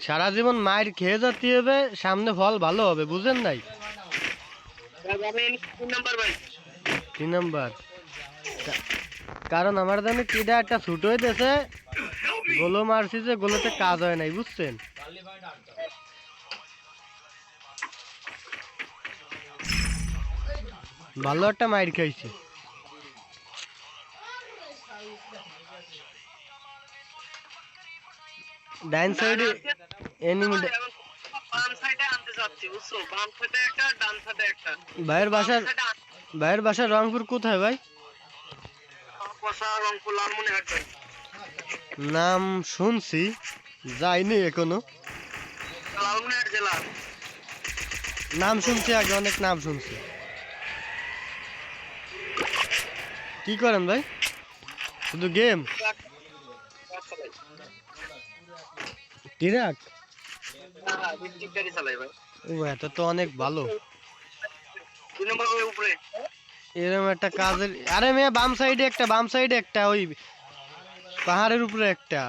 সারা জীবন মায়ের খেয়ে যেতে হবে, সামনে ফল ভালো হবে, বুঝেন নাই? 3 নাম্বার। কারণ আমার জানি কিডা একটা ছুট হইতেছে, গোলো মারছি যে গোলোতে কাজ হয় নাই, বুঝছেন? ভালো একটা মাইর খাইছি। ডাইন সাইডে এনিমি। ভাইয়ের বাসা রংপুর কোথায় ভাই? নাম শুনছি, যাইনি এখনো। নাম শুনছি, আগে অনেক নাম শুনছি। কি করেন ভাই? শুধু গেম? ট্রাক? ও এত তো অনেক ভালো। এরকম একটা কাজের, আরে মেয়ে বাম সাইডে একটা ওই পাহাড়ের উপরে একটা।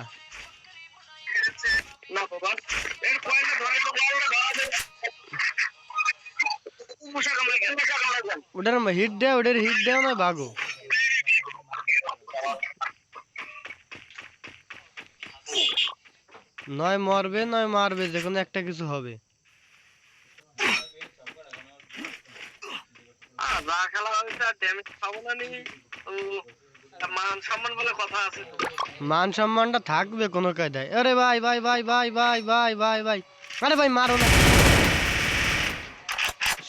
ওটার হিট দেয়, ওটার হিট দেও না ভাগো। নয় মরবে নয় মারবে, যে কোনো একটা কিছু হবে। মান সম্মানটা থাকবে কোনো কায়দায়। আরে ভাই ভাই ভাই ভাই ভাই ভাই ভাই ভাই, আরে ভাই মারো না।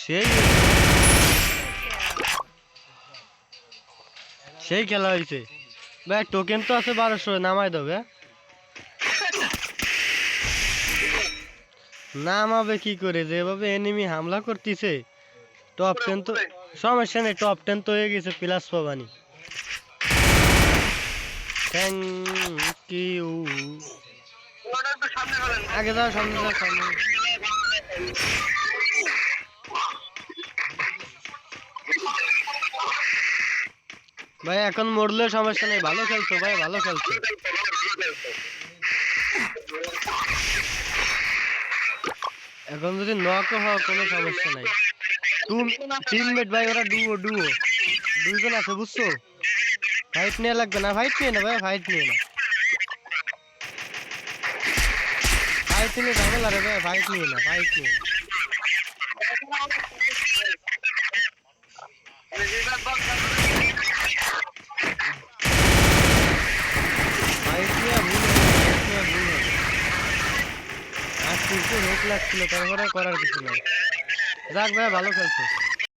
সেই সেই খেলা হয়েছে ভাই। টোকেন তো আছে 1200, নামাই দেবে। নামাবে কি করে, যেভাবে এনিমি হামলা করতেছে। টপ 10 তো সমস্যা নেই, টপ 10 তো হয়ে গেছে, প্লাস পাবানি। Thank you. আগে যাও, সামনে যাও, সামনে। ভাই এখন মরলে সমস্যা নেই, ভালো খেলছো ভাই, ভালো খেলছো। এখন যদি নক হওয়া কোনো সমস্যা নাই। টিমমেট ভাই, ওরা দুইজন আছে, বুঝছো? ফাইট নিয়ে লাগবে না, ফাইট নিয়ে না ভাই, ফাইট নিয়ে না, ফাইট নিয়ে ঝামেলা রে ভাই, ফাইট নিয়ে না, ফাইট নিয়ে না। ফাইট নিয়ে ভুল হবে। আর কিছু হোক লাগছিল, তারপরে করার কিছু নাই। যাক ভাই, ভালো খেলছো।